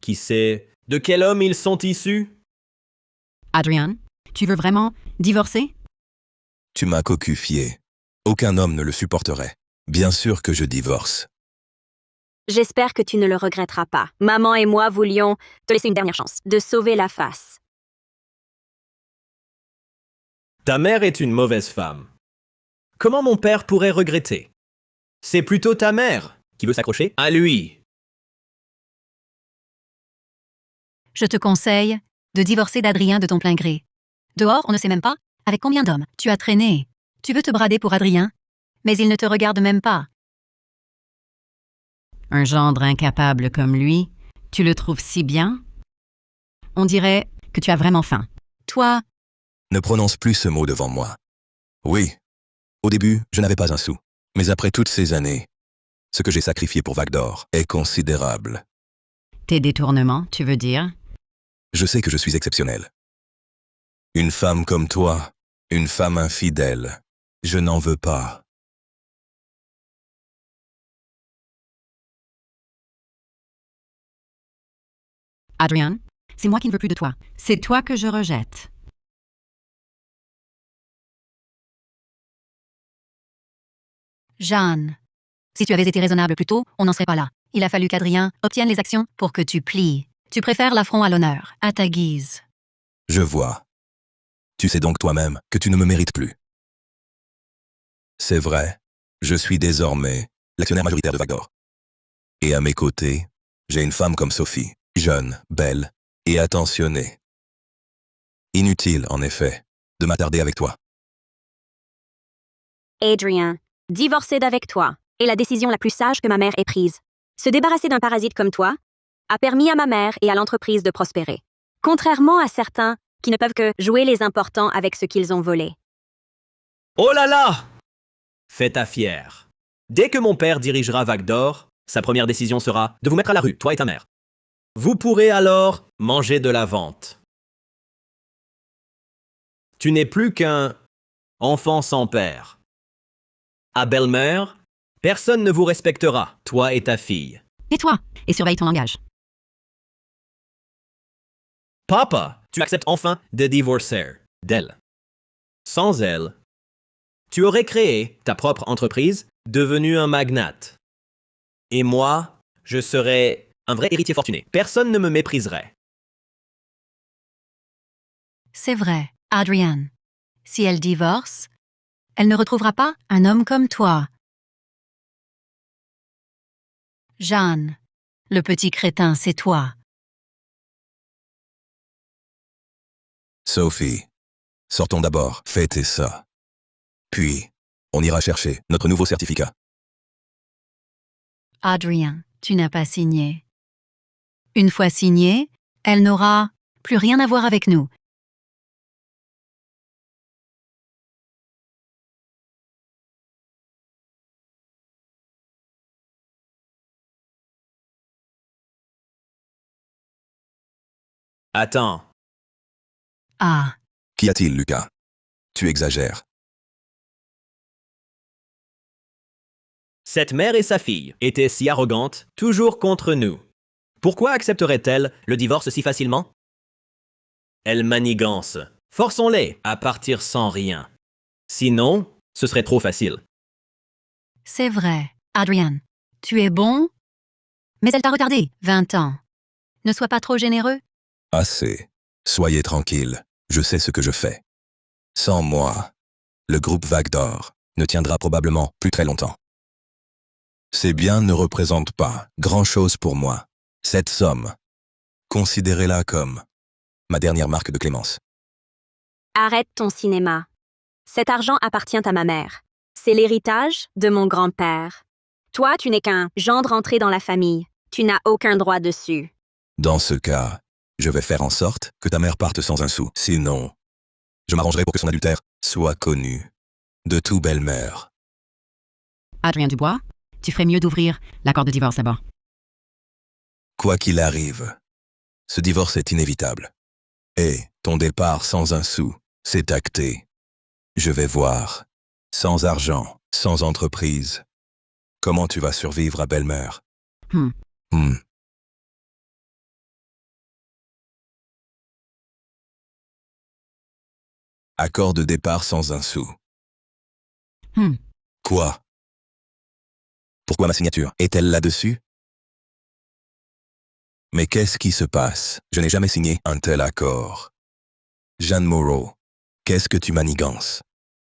Qui sait de quel homme ils sont issus? Adrian, tu veux vraiment divorcer? Tu m'as cocufié. Aucun homme ne le supporterait. Bien sûr que je divorce. J'espère que tu ne le regretteras pas. Maman et moi voulions te laisser une dernière chance de sauver la face. Ta mère est une mauvaise femme. Comment mon père pourrait regretter? C'est plutôt ta mère qui veut s'accrocher à lui. Je te conseille de divorcer d'Adrien de ton plein gré. Dehors, on ne sait même pas avec combien d'hommes tu as traîné. Tu veux te brader pour Adrien, mais il ne te regarde même pas. Un gendre incapable comme lui, tu le trouves si bien? On dirait que tu as vraiment faim. Toi, Ne prononce plus ce mot devant moi. Oui, au début, je n'avais pas un sou. Mais après toutes ces années, ce que j'ai sacrifié pour Vague d'Or est considérable. Tes détournements, tu veux dire? Je sais que je suis exceptionnel. Une femme comme toi, une femme infidèle, je n'en veux pas. Adrian, c'est moi qui ne veux plus de toi. C'est toi que je rejette. Jeanne, si tu avais été raisonnable plus tôt, on n'en serait pas là. Il a fallu qu'Adrien obtienne les actions pour que tu plies. Tu préfères l'affront à l'honneur, à ta guise. Je vois. Tu sais donc toi-même que tu ne me mérites plus. C'est vrai, je suis désormais l'actionnaire majoritaire de Vague d'Or. Et à mes côtés, j'ai une femme comme Sophie, jeune, belle et attentionnée. Inutile, en effet, de m'attarder avec toi. Adrien, divorcer d'avec toi est la décision la plus sage que ma mère ait prise. Se débarrasser d'un parasite comme toi a permis à ma mère et à l'entreprise de prospérer. Contrairement à certains qui ne peuvent que jouer les importants avec ce qu'ils ont volé. Oh là là! Fais ta fière. Dès que mon père dirigera Vague d'Or, sa première décision sera de vous mettre à la rue, toi et ta mère. Vous pourrez alors manger de la vente. Tu n'es plus qu'un enfant sans père. À Belle-Mère, personne ne vous respectera, toi et ta fille. Tais-toi et surveille ton langage. Papa, tu acceptes enfin de divorcer d'elle. Sans elle, tu aurais créé ta propre entreprise, devenu un magnate. Et moi, je serais un vrai héritier fortuné. Personne ne me mépriserait. C'est vrai, Adrian. Si elle divorce, elle ne retrouvera pas un homme comme toi. Jeanne, le petit crétin, c'est toi. Sophie, sortons d'abord, fêter ça. Puis, on ira chercher notre nouveau certificat. Adrien, tu n'as pas signé. Une fois signé, elle n'aura plus rien à voir avec nous. Attends. Ah, Qu'y a-t-il, Lucas? Tu exagères. Cette mère et sa fille étaient si arrogantes, toujours contre nous. Pourquoi accepteraient-elles le divorce si facilement? Elles manigancent. Forçons-les à partir sans rien. Sinon, ce serait trop facile. c'est vrai. Adrien, tu es bon, mais elle t'a retardé 20 ans. Ne sois pas trop généreux. Assez. Soyez tranquille. Je sais ce que je fais. Sans moi, le groupe Vague d'Or ne tiendra probablement plus très longtemps. Ces biens ne représentent pas grand-chose pour moi. Cette somme, considérez-la comme ma dernière marque de clémence. Arrête ton cinéma. Cet argent appartient à ma mère. C'est l'héritage de mon grand-père. Toi, tu n'es qu'un gendre entré dans la famille. Tu n'as aucun droit dessus. Dans ce cas, je vais faire en sorte que ta mère parte sans un sou. Sinon, je m'arrangerai pour que son adultère soit connu de tout belle-mère. Adrien Dubois, tu ferais mieux d'ouvrir l'accord de divorce d'abord. Quoi qu'il arrive, ce divorce est inévitable. Et ton départ sans un sou, c'est acté. Je vais voir, sans argent, sans entreprise, comment tu vas survivre à belle-mère. Hmm. Accord de départ sans un sou. Hmm. Quoi? Pourquoi ma signature est-elle là-dessus? Mais qu'est-ce qui se passe? Je n'ai jamais signé un tel accord. Jeanne Moreau, qu'est-ce que tu manigances?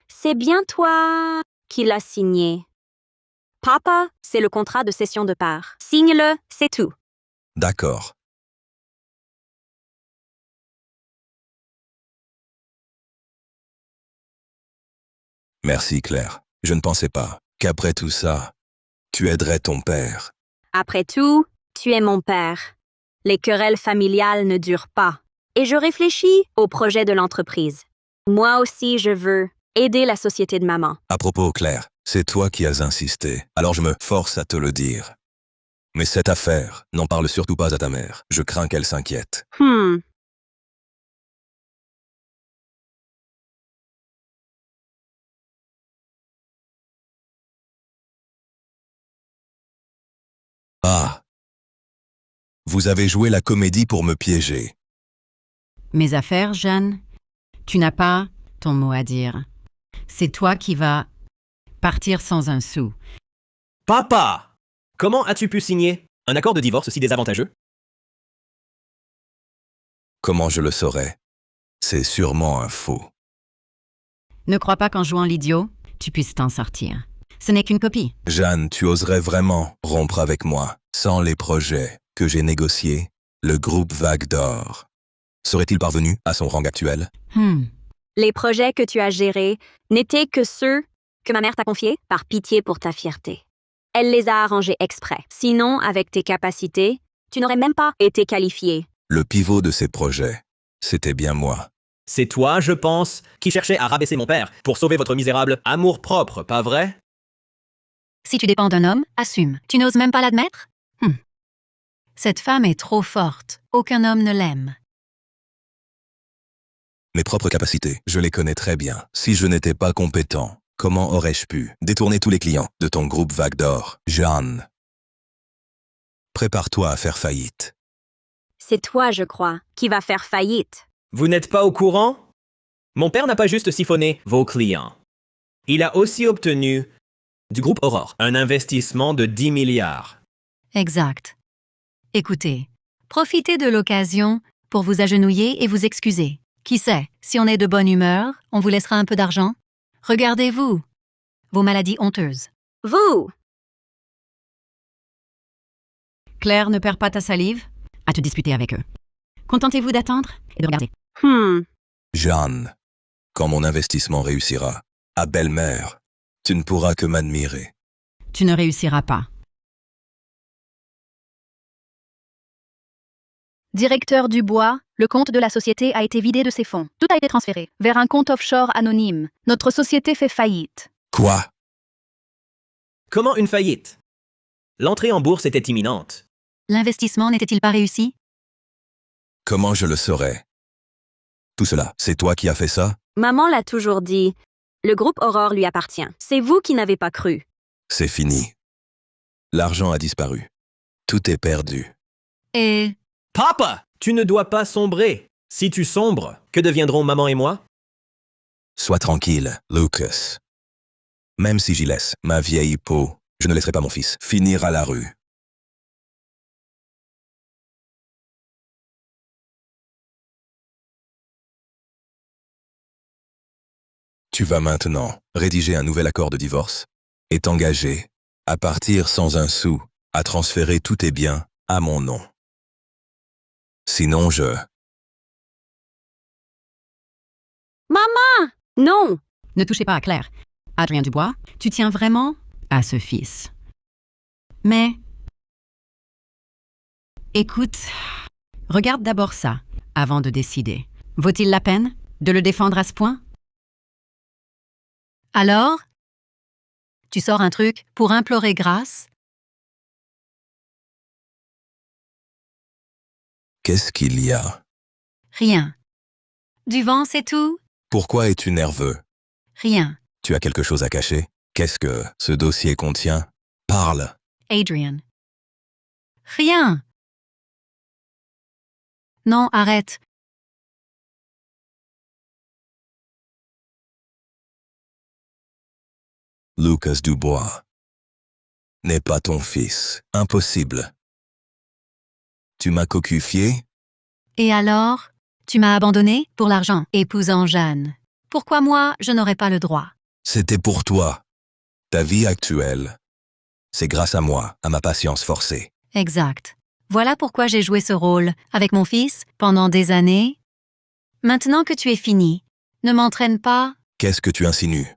C'est bien toi qui l'as signé. Papa, c'est le contrat de cession de part. Signe-le, c'est tout. D'accord. Merci Claire. Je ne pensais pas qu'après tout ça, tu aiderais ton père. Après tout, tu es mon père. Les querelles familiales ne durent pas. Et je réfléchis au projet de l'entreprise. Moi aussi, je veux aider la société de maman. À propos, Claire, c'est toi qui as insisté, alors je me force à te le dire. Mais cette affaire, n'en parle surtout pas à ta mère. Je crains qu'elle s'inquiète. Ah! Vous avez joué la comédie pour me piéger. Mes affaires, Jeanne, tu n'as pas ton mot à dire. C'est toi qui vas partir sans un sou. Papa! Comment as-tu pu signer un accord de divorce si désavantageux? Comment je le saurais? C'est sûrement un faux. Ne crois pas qu'en jouant l'idiot, tu puisses t'en sortir. Ce n'est qu'une copie. Jeanne, tu oserais vraiment rompre avec moi sans les projets que j'ai négociés? Le groupe Vague d'Or serait-il parvenu à son rang actuel? Les projets que tu as gérés n'étaient que ceux que ma mère t'a confiés par pitié pour ta fierté. Elle les a arrangés exprès. Sinon, avec tes capacités, tu n'aurais même pas été qualifié. Le pivot de ces projets, c'était bien moi. C'est toi, je pense, qui cherchais à rabaisser mon père pour sauver votre misérable amour-propre, pas vrai? Si tu dépends d'un homme, assume. Tu n'oses même pas l'admettre? Cette femme est trop forte. Aucun homme ne l'aime. Mes propres capacités, je les connais très bien. Si je n'étais pas compétent, comment aurais-je pu détourner tous les clients de ton groupe Vague d'Or? Jeanne, prépare-toi à faire faillite. C'est toi, je crois, qui va faire faillite. Vous n'êtes pas au courant? Mon père n'a pas juste siphonné vos clients. Il a aussi obtenu du groupe Aurore un investissement de 10 milliards. Exact. Écoutez, profitez de l'occasion pour vous agenouiller et vous excuser. Qui sait, si on est de bonne humeur, on vous laissera un peu d'argent? Regardez-vous, vos maladies honteuses. Vous! Claire, ne perds pas ta salive à te disputer avec eux. Contentez-vous d'attendre et de regarder. Jeanne, quand mon investissement réussira, À belle-mère, tu ne pourras que m'admirer. Tu ne réussiras pas. Directeur Dubois, le compte de la société a été vidé de ses fonds. Tout a été transféré vers un compte offshore anonyme. Notre société fait faillite. Quoi? Comment une faillite? L'entrée en bourse était imminente. L'investissement n'était-il pas réussi? Comment je le saurais? Tout cela, c'est toi qui as fait ça? Maman l'a toujours dit. Le groupe Aurore lui appartient. C'est vous qui n'avez pas cru. C'est fini. L'argent a disparu. Tout est perdu. Et Papa! Tu ne dois pas sombrer. Si tu sombres, que deviendront maman et moi? Sois tranquille, Lucas. Même si j'y laisse ma vieille peau, je ne laisserai pas mon fils finir à la rue. Tu vas maintenant rédiger un nouvel accord de divorce et t'engager à partir sans un sou, à transférer tous tes biens à mon nom. Sinon Maman! Non! Ne touchez pas à Claire. Adrien Dubois, tu tiens vraiment à ce fils. Mais... Écoute, regarde d'abord ça, avant de décider. Vaut-il la peine de le défendre à ce point? alors? Tu sors un truc pour implorer grâce? Qu'est-ce qu'il y a? Rien. Du vent, c'est tout? Pourquoi es-tu nerveux? Rien. Tu as quelque chose à cacher? Qu'est-ce que ce dossier contient? Parle. Adrian. Rien. Non, arrête. Lucas Dubois n'est pas ton fils. Impossible. Tu m'as cocufié? Et alors? Tu m'as abandonné pour l'argent, épousant Jeanne. Pourquoi moi, je n'aurais pas le droit? C'était pour toi. Ta vie actuelle. C'est grâce à moi, à ma patience forcée. Exact. Voilà pourquoi j'ai joué ce rôle avec mon fils pendant des années. Maintenant que tu es fini, ne m'entraîne pas. Qu'est-ce que tu insinues?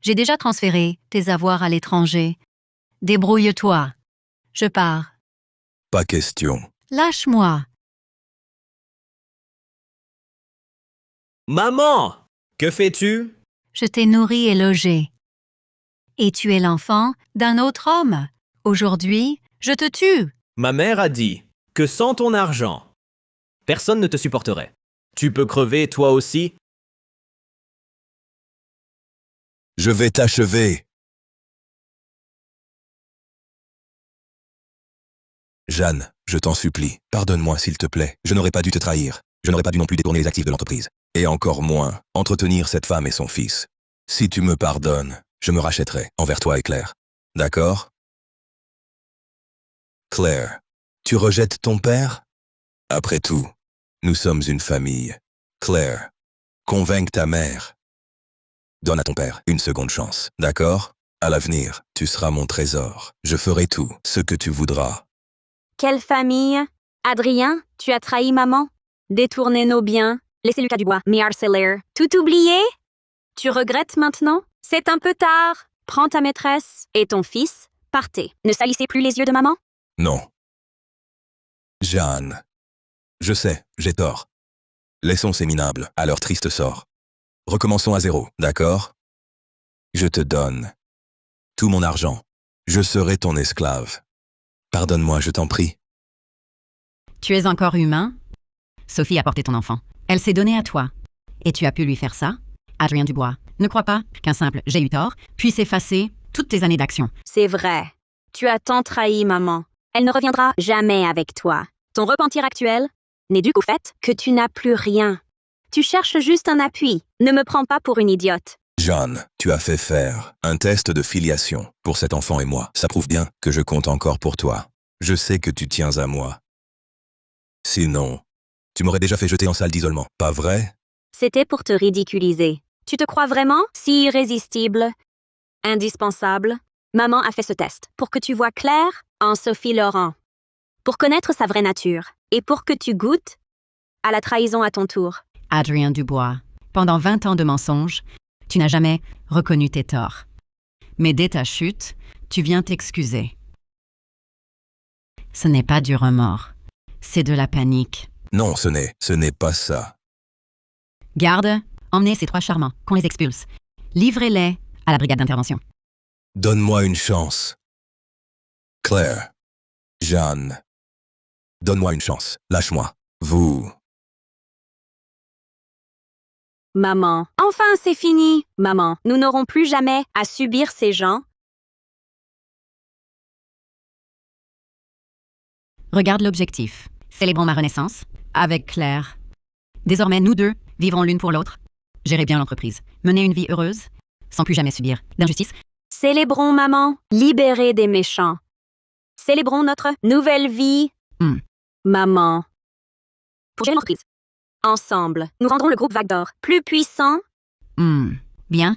J'ai déjà transféré tes avoirs à l'étranger. Débrouille-toi. Je pars. Pas question. Lâche-moi. Maman! Que fais-tu? Je t'ai nourri et logé. Et tu es l'enfant d'un autre homme. Aujourd'hui, je te tue. Ma mère a dit que sans ton argent, personne ne te supporterait. Tu peux crever toi aussi? Je vais t'achever. Jeanne, je t'en supplie, pardonne-moi s'il te plaît. Je n'aurais pas dû te trahir. Je n'aurais pas dû non plus détourner les actifs de l'entreprise. Et encore moins, entretenir cette femme et son fils. Si tu me pardonnes, je me rachèterai envers toi et Claire. D'accord? Claire, tu rejettes ton père? Après tout, nous sommes une famille. Claire, convainc ta mère. Donne à ton père une seconde chance, d'accord? À l'avenir, tu seras mon trésor. Je ferai tout ce que tu voudras. Quelle famille? Adrien, tu as trahi maman? Détourné nos biens? Laissé Lucas Dubois, me harceler? Tout oublié? Tu regrettes maintenant? C'est un peu tard. Prends ta maîtresse et ton fils, partez. Ne salissez plus les yeux de maman? Non. Jeanne. Je sais, j'ai tort. Laissons ces minables à leur triste sort. Recommençons à zéro, d'accord? Je te donne tout mon argent. Je serai ton esclave. Pardonne-moi, je t'en prie. Tu es encore humain? Sophie a porté ton enfant. Elle s'est donnée à toi. Et tu as pu lui faire ça? Adrien Dubois, ne crois pas qu'un simple « j'ai eu tort » puisse effacer toutes tes années d'action. C'est vrai. Tu as tant trahi maman. Elle ne reviendra jamais avec toi. Ton repentir actuel n'est dû qu'au fait que tu n'as plus rien. Tu cherches juste un appui. Ne me prends pas pour une idiote. John, tu as fait faire un test de filiation pour cet enfant et moi. Ça prouve bien que je compte encore pour toi. Je sais que tu tiens à moi. Sinon, tu m'aurais déjà fait jeter en salle d'isolement, pas vrai? C'était pour te ridiculiser. Tu te crois vraiment si irrésistible? Indispensable? Maman a fait ce test pour que tu vois clair en Sophie Laurent. Pour connaître sa vraie nature et pour que tu goûtes à la trahison à ton tour. Adrien Dubois, pendant 20 ans de mensonges, Tu n'as jamais reconnu tes torts. Mais dès ta chute, tu viens t'excuser. Ce n'est pas du remords, c'est de la panique. Non, ce n'est pas ça. Garde, emmenez ces 3 charmants, qu'on les expulse. Livrez-les à la brigade d'intervention. Donne-moi une chance. Claire. Jeanne. Donne-moi une chance. Lâche-moi. Vous. Maman. Enfin, c'est fini. Maman, nous n'aurons plus jamais à subir ces gens. Regarde l'objectif. Célébrons ma renaissance avec Claire. Désormais, nous deux vivrons l'une pour l'autre. Gérez bien l'entreprise. Menez une vie heureuse, sans plus jamais subir d'injustice. Célébrons, maman. Libérés des méchants. Célébrons notre nouvelle vie. Maman. Pour gérer l'entreprise. Ensemble, nous rendrons le groupe Vague d'Or plus puissant. Bien.